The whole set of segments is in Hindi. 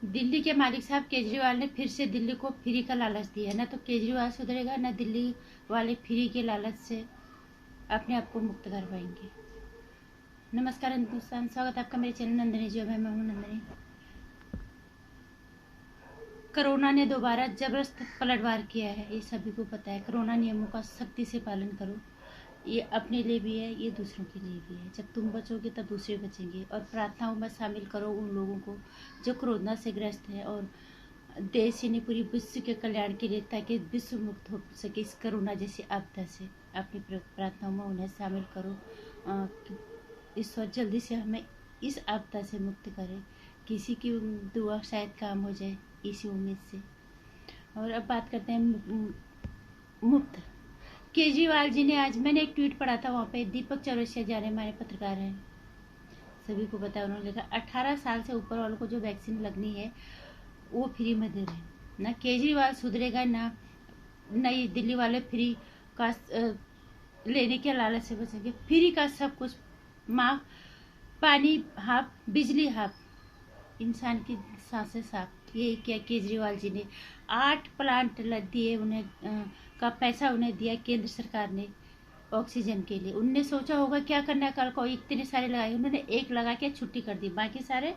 दिल्ली के मालिक साहब केजरीवाल ने फिर से दिल्ली को फ्री का लालच दिया। ना तो केजरीवाल सुधरेगा, ना दिल्ली वाले फ्री के लालच से अपने आप को मुक्त कर पाएंगे। नमस्कार हिंदुस्तान, स्वागत है आपका मेरे चैनल नंदिनी जो मैं हूँ नंदिनी। कोरोना ने दोबारा जबरदस्त पलटवार किया है, ये सभी को पता है। कोरोना नियमों का सख्ती से पालन करो, ये अपने लिए भी है, ये दूसरों के लिए भी है। जब तुम बचोगे तब दूसरे बचेंगे। और प्रार्थनाओं में शामिल करो उन लोगों को जो कोरोना से ग्रस्त है, और देश ही नहीं पूरी विश्व के कल्याण के लिए, ताकि विश्व मुक्त हो सके इस कोरोना जैसी आपदा से। अपनी प्रार्थनाओं में उन्हें शामिल करो। ईश्वर जल्दी से हमें इस आपदा से मुक्त करे। किसी की दुआ शायद काम हो जाए, इसी उम्मीद से। और अब बात करते हैं मुफ्त। केजरीवाल जी ने आज, मैंने एक ट्वीट पढ़ा था, वहाँ पे दीपक चौरसिया जाने हमारे पत्रकार हैं, सभी को पता है, उन्होंने लिखा 18 साल से ऊपर वालों को जो वैक्सीन लगनी है वो फ्री में दे रहे हैं। ना केजरीवाल सुधरेगा, ना ये दिल्ली वाले फ्री का लेने के लालच से बचेंगे। फ्री का सब कुछ माफ, पानी हाफ, बिजली हाफ, इंसान की सांसें साफ। ये क्या केजरीवाल जी ने 8 प्लांट दिए उन्हें, का पैसा उन्हें दिया केंद्र सरकार ने ऑक्सीजन के लिए। उनने सोचा होगा क्या करना है कल को, इतने सारे लगाए, उन्होंने एक लगा के छुट्टी कर दी। बाकी सारे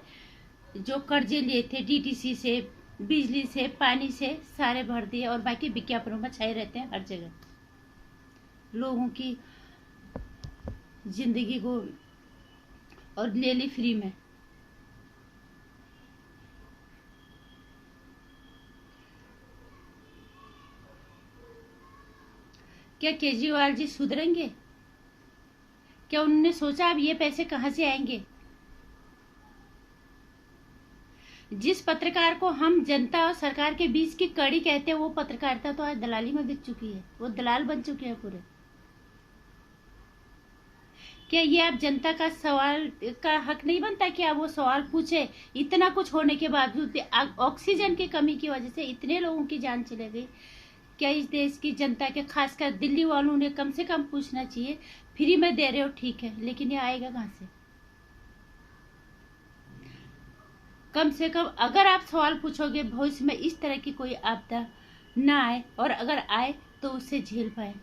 जो कर्जे लिए थे डीटीसी से, बिजली से, पानी से, सारे भर दिए। और बाकी विज्ञापनों में छाए रहते हैं हर जगह, लोगों की जिंदगी को, और ले ली फ्री में। क्या केजरीवाल जी सुधरेंगे? क्या उन्होंने सोचा अब ये पैसे कहां से आएंगे? जिस पत्रकार को हम जनता और सरकार के बीच की कड़ी कहते हैं, वो पत्रकारिता तो आज दलाली में बिक चुकी है, वो दलाल बन चुके हैं पूरे। क्या ये आप जनता का सवाल का हक नहीं बनता कि आप वो सवाल पूछे? इतना कुछ होने के बावजूद भी ऑक्सीजन की कमी की वजह से इतने लोगों की जान चले गई। क्या इस देश की जनता के, खासकर दिल्ली वालों ने कम से कम पूछना चाहिए? फ्री में दे रहे हो ठीक है, लेकिन ये आएगा कहां से? कम से कम अगर आप सवाल पूछोगे भविष्य में इस तरह की कोई आपदा ना आए, और अगर आए तो उससे झेल पाए।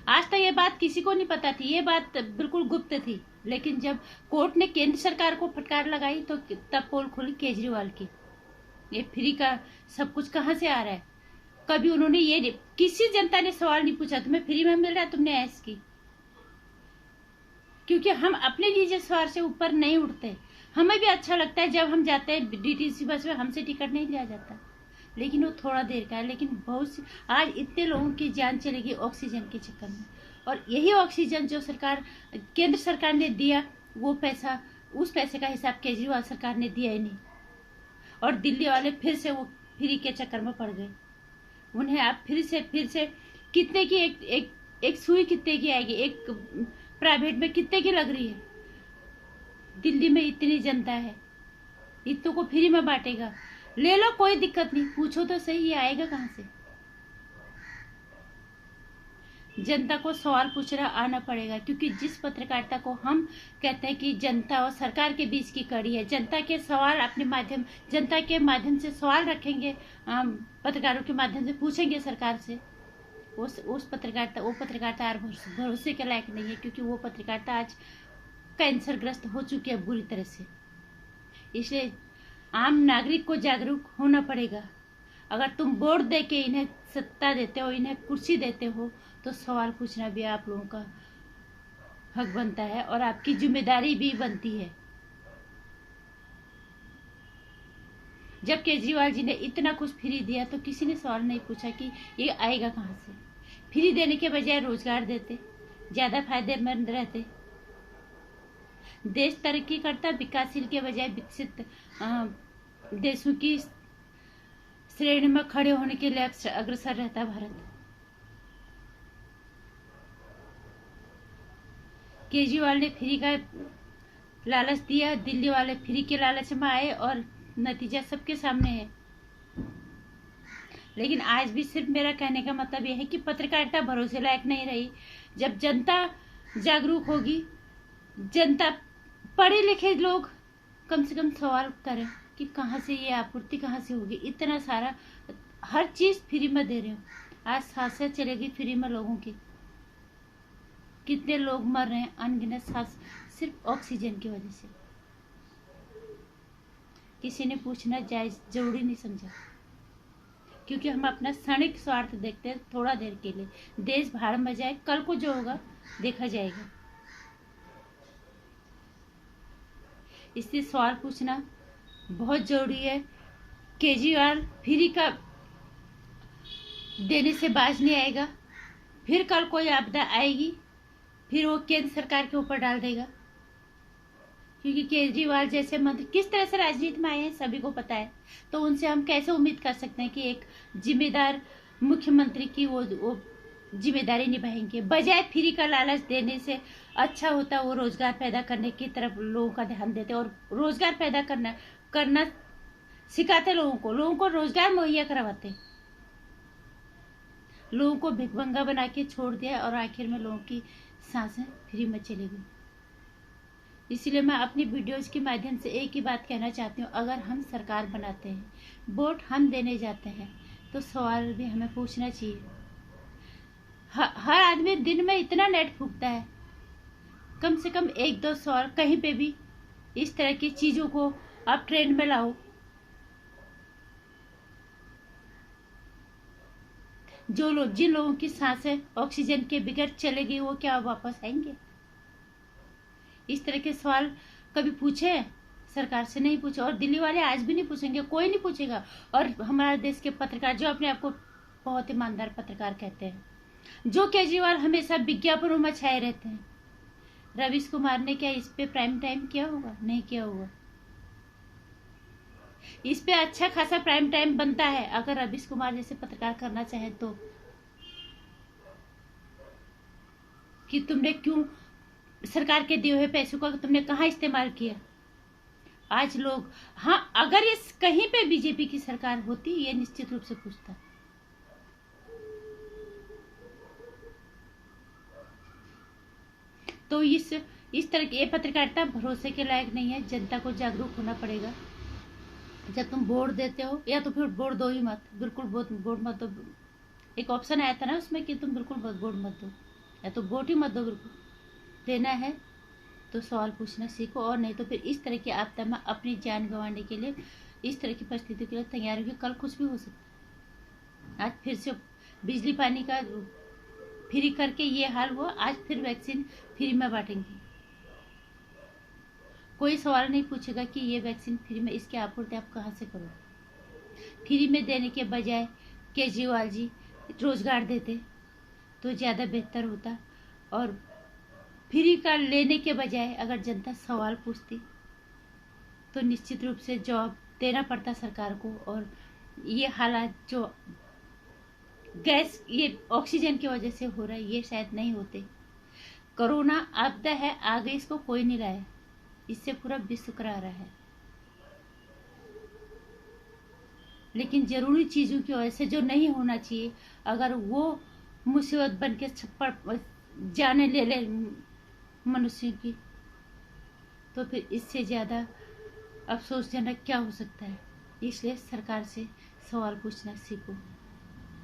आज तक ये बात किसी को नहीं पता थी, ये बात बिल्कुल गुप्त थी। लेकिन जब कोर्ट ने केंद्र सरकार को फटकार लगाई तो तब पोल खुली केजरीवाल की। ये फ्री का सब कुछ कहां से आ रहा है? कभी उन्होंने ये, किसी जनता ने सवाल नहीं पूछा तुम्हें फ्री में मिल रहा है, तुमने ऐश की। क्योंकि हम अपने निजी स्वार्थ से ऊपर नहीं उठते। हमें भी अच्छा लगता है जब हम जाते हैं डीटीसी बस में, हमसे टिकट नहीं लिया जाता, लेकिन वो थोड़ा देर का है। लेकिन बहुत आज इतने लोगों की जान चलेगी ऑक्सीजन के चक्कर में। और यही ऑक्सीजन जो सरकार, केंद्र सरकार ने दिया, वो पैसा, उस पैसे का हिसाब केजरीवाल सरकार ने दिया ही नहीं। और दिल्ली वाले फिर से वो फ्री के चक्कर में पड़ गए। उन्हें आप फिर से कितने की एक सुई कितने की आएगी? एक प्राइवेट में कितने की लग रही है? दिल्ली में इतनी जनता है, इतनों को फ्री में बांटेगा? ले लो, कोई दिक्कत नहीं, पूछो तो सही, ये आएगा कहां से? जनता को सवाल पूछना आना पड़ेगा। क्योंकि जिस पत्रकारिता को हम कहते हैं कि जनता और सरकार के बीच की कड़ी है, जनता के सवाल अपने माध्यम, जनता के माध्यम से सवाल रखेंगे, पत्रकारों के माध्यम से पूछेंगे सरकार से, उस पत्रकारिता, वो पत्रकारिता भरोसे के लायक नहीं है। क्योंकि वो पत्रकारिता आज कैंसरग्रस्त हो चुकी है बुरी तरह से। इसलिए आम नागरिक को जागरूक होना पड़ेगा। अगर तुम वोट दे के इन्हें सत्ता देते हो, इन्हें कुर्सी देते हो, तो सवाल पूछना भी आप लोगों का हक बनता है, और आपकी जिम्मेदारी भी बनती है। जब केजरीवाल जी ने इतना कुछ फ्री दिया तो किसी ने सवाल नहीं पूछा कि ये आएगा कहां से। फ्री देने के बजाय रोजगार देते, ज्यादा फायदेमंद रहते। देश तरक्की करता, विकासशील के बजाय विकसित देशों की श्रेणी में खड़े होने के लिए अग्रसर रहता भारत। केजरीवाल ने फ्री का लालच दिया, दिल्ली वाले फ्री के लालच में आए, और नतीजा सबके सामने है। लेकिन आज भी सिर्फ मेरा कहने का मतलब यह है कि पत्रकारिता भरोसे लायक नहीं रही। जब जनता जागरूक होगी, जनता, पढ़े लिखे लोग कम से कम सवाल करें कि कहाँ से ये आपूर्ति कहाँ से होगी। इतना सारा हर चीज़ फ्री में दे रहे हो। आज सांसें चलेगी फ्री में लोगों की। कितने लोग मर रहे हैं अनगिनत सांस सिर्फ ऑक्सीजन की वजह से। किसी ने पूछना जायज जरूरी नहीं समझा, क्योंकि हम अपना क्षणिक स्वार्थ देखते हैं थोड़ा देर के लिए। देश भाड़ में जाए, कल को जो होगा देखा जाएगा। इसलिए सवाल पूछना बहुत जरूरी है। केजरीवाल फ्री का देने से बाज नहीं आएगा। फिर कल कोई आपदा आएगी, फिर वो केंद्र सरकार के ऊपर डाल देगा। क्योंकि केजरीवाल जैसे मंत्री किस तरह से राजनीति में आए हैं सभी को पता है। तो उनसे हम कैसे उम्मीद कर सकते हैं कि एक जिम्मेदार मुख्यमंत्री की वो जिम्मेदारी निभाएंगे। बजाय फ्री का लालच देने से अच्छा होता वो रोजगार पैदा करने की तरफ लोगों का ध्यान देते और रोजगार पैदा करना सिखाते। लोगों को रोजगार मुहैया करवाते। लोगों को भिखमंगा बना के छोड़ दिया और आखिर में लोगों की सांसें फ्री में चली गई। इसलिए मैं अपनी वीडियोज के माध्यम से एक ही बात कहना चाहती हूँ, अगर हम सरकार बनाते हैं, वोट हम देने जाते हैं, तो सवाल भी हमें पूछना चाहिए। हर आदमी दिन में इतना नेट फूकता है, कम से कम एक दो सवाल कहीं पे भी इस तरह की चीजों को आप ट्रेंड में लाओ। जिन लोगों की सांसें ऑक्सीजन के बगैर चलेगी वो क्या वापस आएंगे? इस तरह के सवाल कभी पूछे? सरकार से नहीं पूछे, और दिल्ली वाले आज भी नहीं पूछेंगे, कोई नहीं पूछेगा। और हमारे देश के पत्रकार जो अपने आप को बहुत ईमानदार पत्रकार कहते हैं, जो केजरीवाल हमेशा विज्ञापनों में छाए रहते हैं, रवीश कुमार ने क्या इस पे प्राइम टाइम किया होगा? नहीं किया होगा। इस पे अच्छा खासा प्राइम टाइम बनता है अगर रवीश कुमार जैसे पत्रकार करना चाहे तो, कि तुमने क्यों सरकार के दिए हुए पैसों का तुमने कहाँ इस्तेमाल किया। आज लोग, हाँ, अगर इस कहीं पे बीजेपी की सरकार होती ये निश्चित रूप से पूछता। तो इस तरह की ये पत्रकारिता भरोसे के लायक नहीं है। जनता को जागरूक होना पड़ेगा। जब तुम वोट देते हो, या तो फिर वोट दो ही मत, बिल्कुल वोट मत दो। एक ऑप्शन आया था ना उसमें कि तुम बिल्कुल वोट मत दो, या तो वोट ही मत दो। बिल्कुल देना है तो सवाल पूछना सीखो, और नहीं तो फिर इस तरह की आपदा में अपनी जान गंवाने के लिए, इस तरह की परिस्थिति के लिए तैयार होगी। कल कुछ भी हो सकता है। आज फिर से बिजली पानी का फ्री करके ये हाल हुआ, आज फिर वैक्सीन फ्री में बांटेंगे। कोई सवाल नहीं पूछेगा कि ये वैक्सीन फ्री में, इसकी आपूर्ति आप कहाँ से करो। फ्री में देने के बजाय केजरीवाल जी रोजगार देते तो ज़्यादा बेहतर होता। और फ्री का लेने के बजाय अगर जनता सवाल पूछती तो निश्चित रूप से जवाब देना पड़ता सरकार को। और ये हालात जो गैस, ये ऑक्सीजन की वजह से हो रहा है, ये शायद नहीं होते। कोरोना आपदा है, आगे इसको कोई नहीं लाया, इससे पूरा विश्व करा रहा है। लेकिन जरूरी चीजों की वजह से जो नहीं होना चाहिए, अगर वो मुसीबत बन के छप्पड़ जाने ले मनुष्य की, तो फिर इससे ज्यादा अफसोसजनक क्या हो सकता है। इसलिए सरकार से सवाल पूछना सीखो।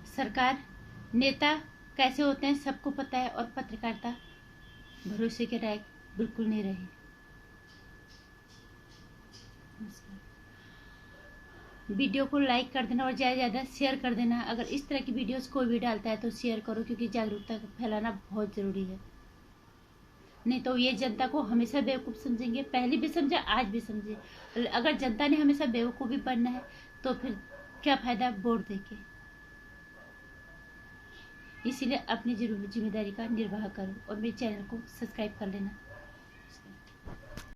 सरकार, नेता कैसे होते हैं सबको पता है, और पत्रकारिता भरोसे के लायक बिल्कुल नहीं रही। वीडियो को लाइक कर देना और ज़्यादा से ज़्यादा शेयर कर देना। अगर इस तरह की वीडियोस कोई भी डालता है तो शेयर करो, क्योंकि जागरूकता फैलाना बहुत ज़रूरी है। नहीं तो ये जनता को हमेशा बेवकूफ़ समझेंगे। पहले भी समझा, आज भी समझे। अगर जनता ने हमेशा बेवकूफ़ भी बनना है तो फिर क्या फ़ायदा वोट देके। इसीलिए अपनी जिम्मेदारी का निर्वाह करो और मेरे चैनल को सब्सक्राइब कर लेना।